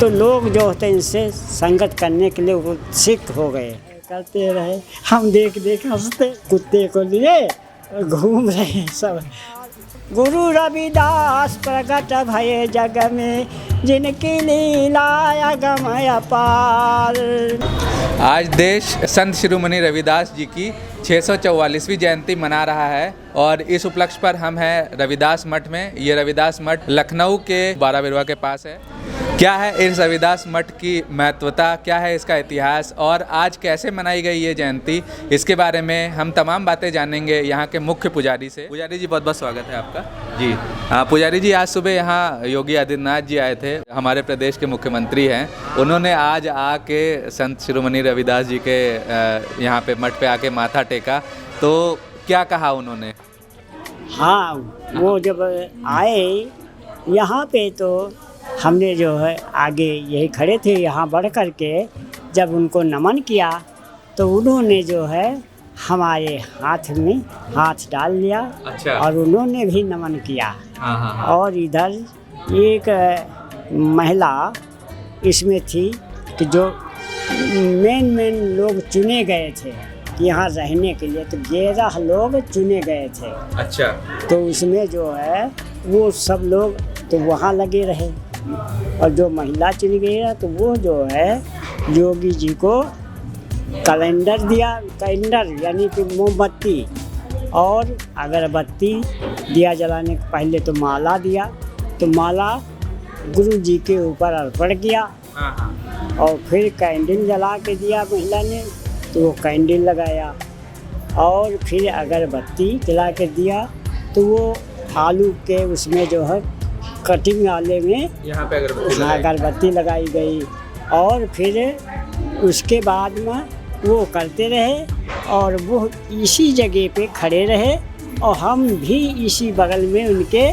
तो लोग जो होते हैं इनसे संगत करने के लिए उत्सुक हो गए। करते रहे, हम देख देख हंसते, कुत्ते को लिए घूम रहे हैं सब। गुरु रविदास प्रकट भये जग में, जिनकी लीला अगम अपार। आज देश संत शिरोमणि रविदास जी की 644वीं जयंती मना रहा है और इस उपलक्ष्य पर हम हैं रविदास मठ में। ये रविदास मठ लखनऊ के बाराबिरवा के पास है। क्या है इस रविदास मठ की महत्वता, क्या है इसका इतिहास और आज कैसे मनाई गई ये जयंती, इसके बारे में हम तमाम बातें जानेंगे यहाँ के मुख्य पुजारी से। पुजारी जी बहुत बहुत स्वागत है आपका। जी हाँ पुजारी जी, आज सुबह यहाँ योगी आदित्यनाथ जी आए थे, हमारे प्रदेश के मुख्यमंत्री हैं। उन्होंने आज आके संत शिरोमणि रविदास जी के यहाँ पे मठ पे आके माथा टेका, तो क्या कहा उन्होंने? हाँ, वो जब आए यहाँ पे तो हमने जो है आगे यही खड़े थे, यहाँ बढ़ कर के जब उनको नमन किया तो उन्होंने जो है हमारे हाथ में हाथ डाल लिया। अच्छा। और उन्होंने भी नमन किया। हाँ। और इधर एक महिला इसमें थी कि जो मेन लोग चुने गए थे कि यहाँ रहने के लिए, तो 11 लोग चुने गए थे। अच्छा। तो उसमें जो है वो सब लोग तो वहाँ लगे रहे और जो महिला चुनी गई है तो वो जो है योगी जी को कैलेंडर दिया, कैलेंडर यानी कि मोमबत्ती और अगरबत्ती दिया जलाने के पहले, तो माला दिया, तो माला गुरु जी के ऊपर अर्पण किया और फिर कैंडल जला के दिया महिला ने, तो वो कैंडल लगाया और फिर अगरबत्ती जला के दिया, तो वो आलू के उसमें जो है कटिंग वाले में यहाँ पे अगरबत्ती लगाई गई। और फिर उसके बाद में वो करते रहे और वो इसी जगह पे खड़े रहे और हम भी इसी बगल में उनके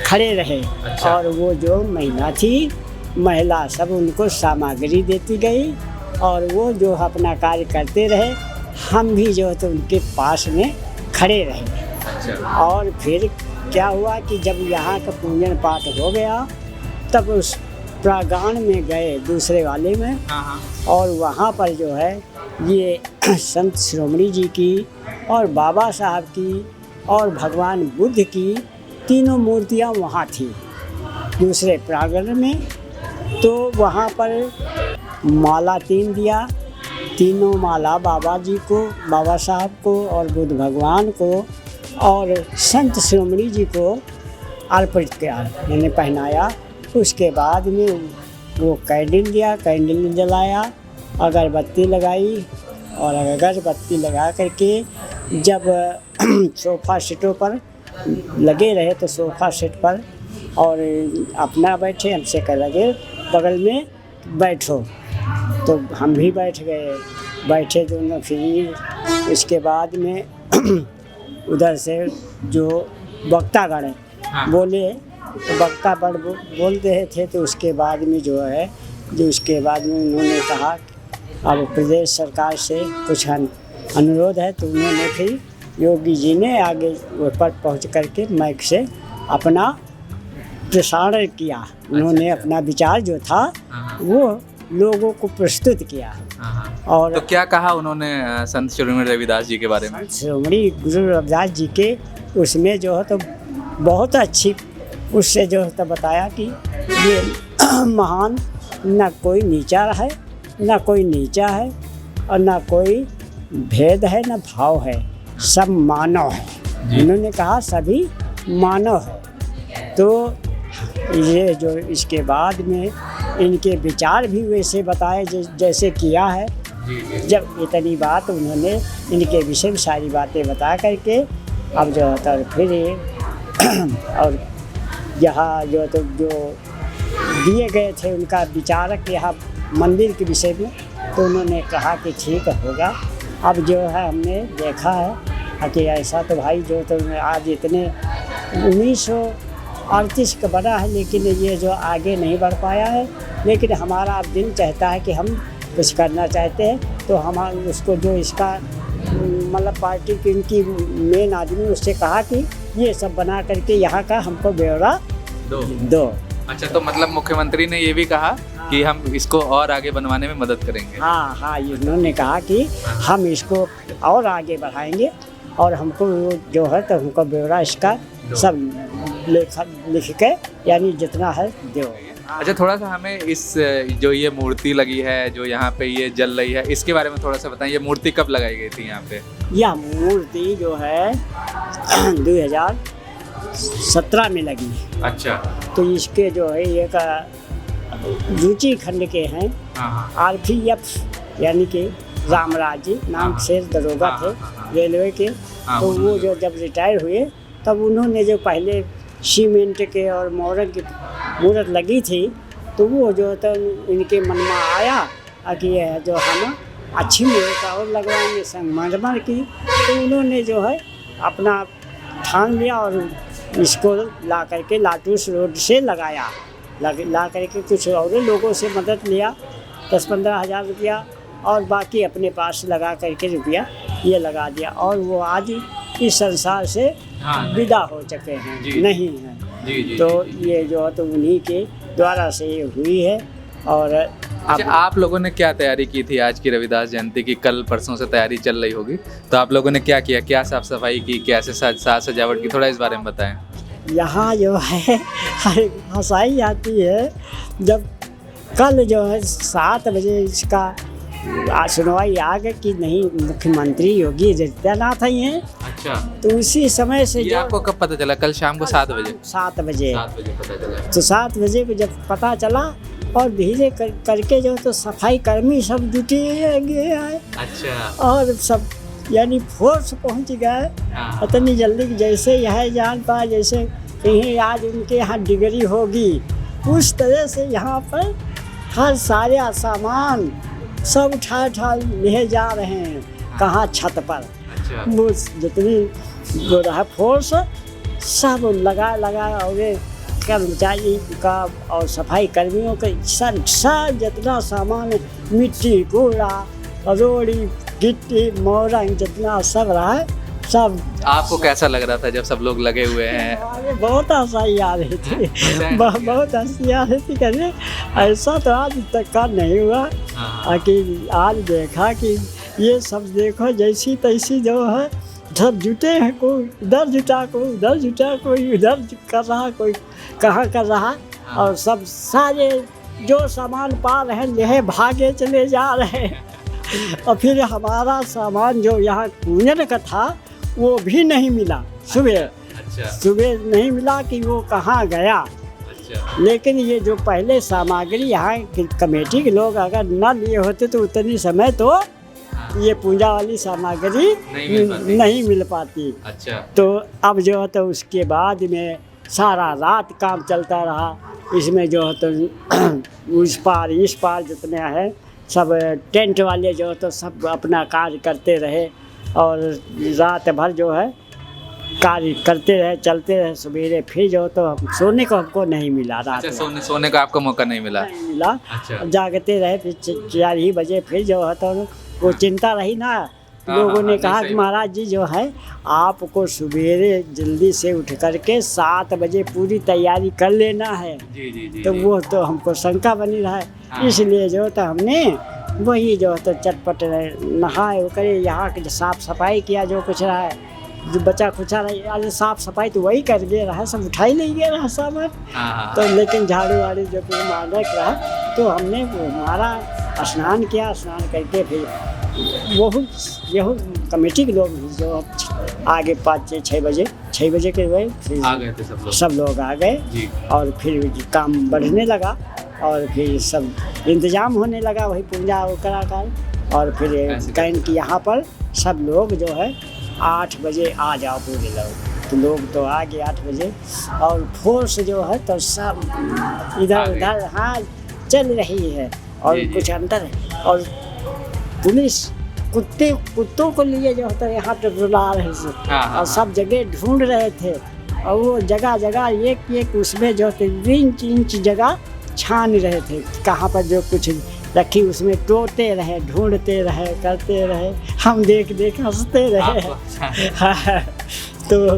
खड़े रहे। अच्छा। और वो जो महिला थी, महिला सब उनको सामग्री देती गई और वो जो अपना कार्य करते रहे, हम भी जो है तो उनके पास में खड़े रहे। अच्छा। और फिर क्या हुआ कि जब यहाँ का पूजन पाठ हो गया तब उस प्रांगण में गए दूसरे वाले में। और वहाँ पर जो है ये संत शिरोमणि जी की और बाबा साहब की और भगवान बुद्ध की तीनों मूर्तियाँ वहाँ थी दूसरे प्रांगण में। तो वहाँ पर माला 3 दिया, तीनों माला बाबा जी को, बाबा साहब को और बुद्ध भगवान को और संत शिरोमणि जी को अर्पित किया, मैंने पहनाया। उसके बाद में वो कैंडल दिया, कैंडल जलाया, अगरबत्ती लगाई और अगरबत्ती लगा करके जब सोफ़ा सेटों पर लगे रहे तो सोफ़ा सेट पर और अपना बैठे, हमसे कह लगे बगल में बैठो, तो हम भी बैठ गए, बैठे दोनों। फिर इसके बाद में उधर से जो वक्तागण बोले, तो वक्ता बड़ बोल रहे थे, तो उसके बाद में जो है उसके बाद में उन्होंने कहा अब प्रदेश सरकार से कुछ अनुरोध है, तो उन्होंने फिर योगी जी ने आगे ऊपर पहुंच करके माइक से अपना प्रसारण किया। उन्होंने अपना विचार जो था वो लोगों को प्रस्तुत किया। और तो क्या कहा उन्होंने संत शिरोमणि रविदास जी के बारे में? शिरोमणि गुरु रविदास जी के उसमें जो है तो बहुत अच्छी उससे जो है तो बताया कि ये महान, न कोई नीचा है, न कोई नीचा है और न कोई भेद है, न भाव है, सब मानव है। उन्होंने कहा सभी मानव है। तो ये जो इसके बाद में इनके विचार भी वैसे बताए जैसे किया है। जब इतनी बात उन्होंने इनके विषय में सारी बातें बता करके अब जो होता फिर और यहाँ जो तो जो दिए गए थे उनका विचारक यहाँ मंदिर के विषय में, तो उन्होंने कहा कि ठीक होगा। अब जो है हमने देखा है कि ऐसा तो भाई जो तो आज इतने 1938 का बना है, लेकिन ये जो आगे नहीं बढ़ पाया है, लेकिन हमारा अब दिल चाहता है कि हम कुछ करना चाहते हैं। तो हम उसको जो इसका मतलब पार्टी की इनकी मेन आदमी उससे कहा कि ये सब बना करके यहाँ का हमको ब्यौरा दो। अच्छा, तो मतलब मुख्यमंत्री ने ये भी कहा कि हम इसको और आगे बनवाने में मदद करेंगे। हाँ हाँ, इन्होंने कहा कि हम इसको और आगे बढ़ाएंगे और हमको जो है तो हमको ब्यौरा इसका सब लिख के यानी जितना है दो। अच्छा, थोड़ा सा हमें इस जो ये मूर्ति लगी है, जो यहाँ पे ये जल रही है, इसके बारे में थोड़ा सा बताएं। ये मूर्ति कब लगाई गई थी यहाँ पे? यह मूर्ति जो है 2017 में लगी है। अच्छा, तो इसके जो है एक रुचि खंड के हैं हाँ RPF यानी कि रामराज जी नाम से दरोगा थे रेलवे के। तो वो जो जब रिटायर हुए तब उन्होंने जो पहले सीमेंट के और मोरंग की मूर्त लगी थी तो वो जो तो इनके मन में आया कि यह जो हम अच्छी मूर्त और लगवाएंगे संगमरमर की। तो उन्होंने जो है अपना ठान लिया और इसको ला करके लाटूस रोड से लगाया। ला करके कुछ और लोगों से मदद लिया 10-15 हज़ार रुपया और बाकी अपने पास लगा करके रुपया ये लगा दिया और वो आज इस संसार से विदा हो चुके हैं, नहीं हैं। तो ये जो है तो उन्हीं के द्वारा से ये हुई है। और अच्छा, आप लोगों ने क्या तैयारी की थी आज की रविदास जयंती की? कल परसों से तैयारी चल रही होगी, तो आप लोगों ने क्या किया? क्या साफ सफाई की, कैसे साज सजावट की, थोड़ा इस बारे में बताएं। यहाँ जो है हंसाई आती है जब कल जो है 7 बजे इसका सुनवाई आ गई कि नहीं मुख्यमंत्री योगी आदित्यनाथ ही हैं। अच्छा, तो उसी समय से ये आपको कब पता चला? कल शाम को 7 बजे? 7 बजे पता चला। तो 7 बजे को जब पता चला और धीरे करके जो तो सफाई कर्मी सब जुटे गए। अच्छा, और सब यानी फोर्स पहुंच गए इतनी जल्दी जैसे यह जान पाए जैसे कहीं आज उनके यहाँ डिग्री होगी उस तरह से यहाँ पर हर सारे सामान सब उठा ले जा रहे हैं। कहाँ छत पर वो जितनी वो रहा फोर्स सब लगा और कर्मचारी का और सफाई कर्मियों का सब जितना सामान मिट्टी कूड़ा रोड़ी गिट्टी मोरंग जितना सब रहा है सब। आपको कैसा लग रहा था जब सब लोग लगे हुए हैं? बहुत हंसी आ रही थी, बहुत हंसी आ रही थी। कहने ऐसा तो आज तक का नहीं हुआ कि आज देखा कि ये सब देखो जैसी तैसी जो है सब जुटे हैं। कोई इधर जुटा कोई उधर जुटा कोई इधर कर रहा कोई कहाँ कर रहा और सब सारे जो सामान पा रहे ले भागे चले जा रहे और फिर हमारा सामान जो यहाँ पूजन का था वो भी नहीं मिला सुबह। अच्छा, सुबह नहीं मिला कि वो कहाँ गया। अच्छा, लेकिन ये जो पहले सामग्री यहाँ की कमेटी के लोग अगर न लिए होते तो उतनी समय तो ये पूजा वाली सामग्री नहीं मिल पाती। अच्छा, तो अब जो है तो उसके बाद में सारा रात काम चलता रहा। इसमें जो है तो उस पार इस पार जितने हैं सब टेंट वाले जो है तो सब अपना कार्य करते रहे और रात भर जो है कार्य करते रहे चलते रहे। सवेरे फिर जो तो सोने को हमको नहीं मिला रात। अच्छा, सोने का आपको मौका नहीं मिला? अच्छा, जागते रहे फिर 4 ही बजे फिर जो है तो वो चिंता रही ना। लोगों ने कहा कि महाराज जी जो है आपको सवेरे जल्दी से उठ करके 7 बजे पूरी तैयारी कर लेना है। तो वो तो हमको शंका बनी रहा है, इसलिए जो तो हमने वही जो तो चटपट नहाए करे यहाँ के साफ सफाई किया जो कुछ रहा है जो बचा खुचा रहा साफ सफाई तो वही कर गए रहा सब उठा ही नहीं गया रहा सामान। तो लेकिन झाड़ू वाड़ी जो कि मानक रहा तो हमने वो हमारा स्नान किया। स्नान करके फिर यही कमेटी के लोग जो आगे 5-6 बजे के गए फिर आ गए थे सब लोग आ गए और फिर काम बढ़ने लगा और फिर सब इंतजाम होने लगा वही पूजा करा कर। और फिर कहें कि यहाँ पर सब लोग जो है 8 बजे आ जाओ पूरे लोग। तो लोग तो आ गए 8 बजे और फोर्स जो है तो सब इधर उधर हाँ चल रही है और कुछ अंतर है। और पुलिस कुत्तों को लिए जो होता है यहाँ पे रुला रहे थे और सब जगह ढूंढ रहे थे और वो जगह एक उसमें जो थे इंच जगह छान रहे थे कहाँ पर जो कुछ रखी उसमें टोते रहे ढूंढते रहे करते रहे। हम देख हंसते रहे। तो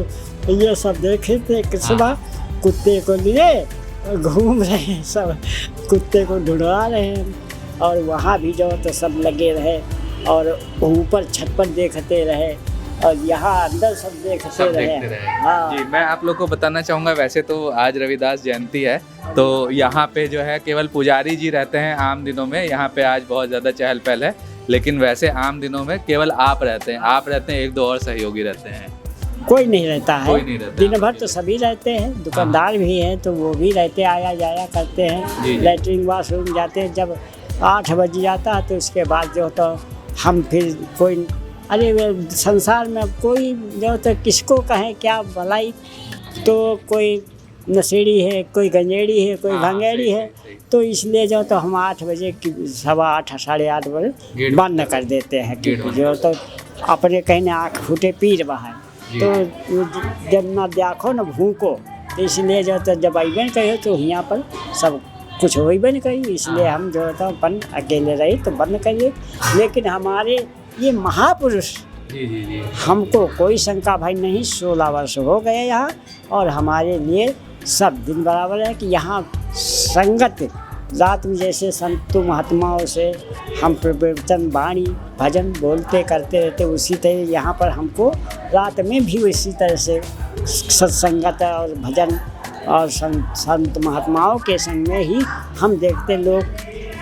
ये सब देखे थे कि सुबह कुत्ते को लिए घूम रहे हैं, सब कुत्ते को ढूंढवा रहे हैं। और वहाँ भी जो तो सब लगे रहे और ऊपर छत पर देखते रहे और यहाँ अंदर सब देखते रहे। हाँ जी, मैं आप लोग को बताना चाहूँगा, वैसे तो आज रविदास जयंती है, तो यहाँ पे जो है केवल पुजारी जी रहते हैं आम दिनों में। यहाँ पे आज बहुत ज़्यादा चहल पहल है, लेकिन वैसे आम दिनों में केवल आप रहते हैं, एक दो और सहयोगी रहते हैं। कोई नहीं रहता है, कोई नहीं रहता है। दिन भर तो सभी रहते हैं, दुकानदार भी हैं तो वो भी रहते, आया जाया करते हैं। जी। लैट्रिन वाशरूम जाते हैं, जब 8 बज जाता है तो उसके बाद जो तो हम फिर कोई, अरे वे संसार में कोई जो तो किसको कहें क्या भलाई, तो कोई नशेड़ी है, कोई गंजेड़ी है, कोई भंगेड़ी है, तो इसलिए जो तो हम 8 बजे की 8:15 साढ़े 8 बजे बंद कर देते हैं। जो तो अपने कहने आँख फूटे पीर बहाए, तो जब ना देखो ना भूको, तो इसलिए जो तो जब अइबन कहे तो यहाँ पर सब कुछ होइबे नहीं करी, इसलिए हम जो तो अपन अकेले रहे तो बंद करिए। लेकिन हमारे ये महापुरुष, जी। हमको कोई शंका भाई नहीं, 16 वर्ष हो गए यहाँ, और हमारे लिए सब दिन बराबर है कि यहाँ संगत रात में जैसे संतों महात्माओं से हम प्रवचन वाणी भजन बोलते करते रहते, उसी तरह यहाँ पर हमको रात में भी उसी तरह से सत्संगत और भजन और संत महात्माओं के संग में ही हम देखते। लोग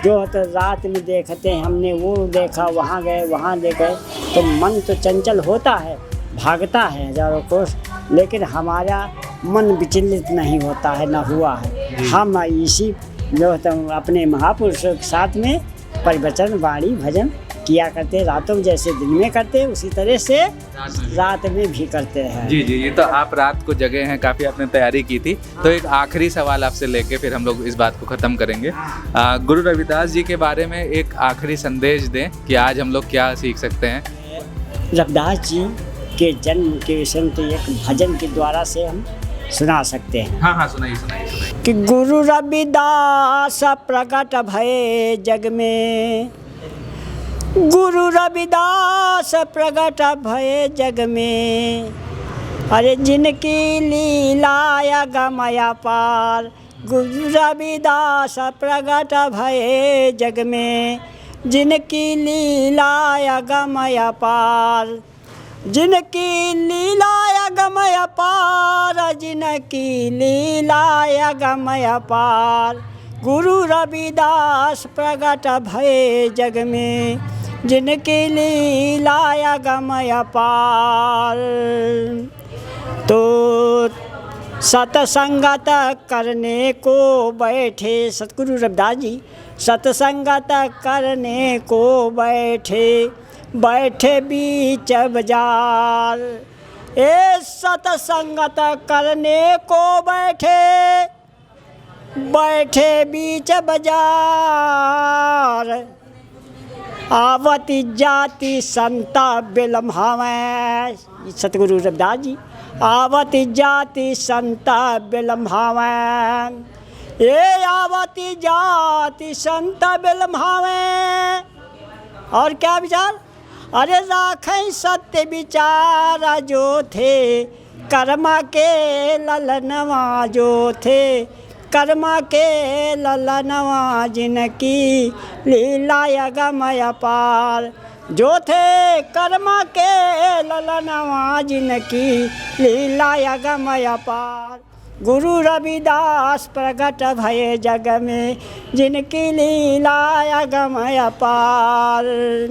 जो तो रात में देखते हैं, हमने वो देखा, वहाँ गए वहाँ ले गए, तो मन तो चंचल होता है, भागता है हजारों कोस, लेकिन हमारा मन विचलित नहीं होता है, न हुआ है। हम इसी जो तो अपने महापुरुषों के साथ में प्रवचन वाणी भजन किया करते, रातों में जैसे दिन में करते उसी तरह से रात में भी करते हैं। जी, ये तो आप रात को जगे हैं, काफ़ी आपने तैयारी की थी। तो एक आखिरी सवाल आपसे लेके फिर हम लोग इस बात को ख़त्म करेंगे। गुरु रविदास जी के बारे में एक आखिरी संदेश दें कि आज हम लोग क्या सीख सकते हैं। रविदास जी के जन्म के विषय में तो एक भजन के द्वारा से हम सुना सकते हैं। हाँ, सुनाइए। कि गुरु रविदास प्रकट भये जग में, गुरु रविदास प्रकट भये जग में, अरे जिनकी लीला गमया पार, गुरु रविदास प्रकट भये जग में, जिनकी लीला गमया पार, जिनकी लीला गमय पार, जिनकी लीला गमय पार, गुरु रविदास प्रकट भये जग में, जिनकी लीला गमय पार। तो सत्संगत करने को बैठे सतगुरु रविदास जी, सत्संगत करने को बैठे बीच बाजार, ए सत्संगत करने को बैठे बीच बाजार, आवती जाति संता बिलम्भावें, सतगुरु रविदास जी, आवती जाति संता बिलम्भावें, ये आवती जाति संता बिलम्भावें। और क्या विचार, अरे राखें सत्य विचार जो थे, कर्मा के ललनवा जो थे, कर्मा के ललनवा, जिनकी लीला गमय पार, जो थे कर्मा के ललनवा, जिनकी लीला गमय पार, गुरु रविदास प्रकट भये जग में, जिनकी लीला गमय पार।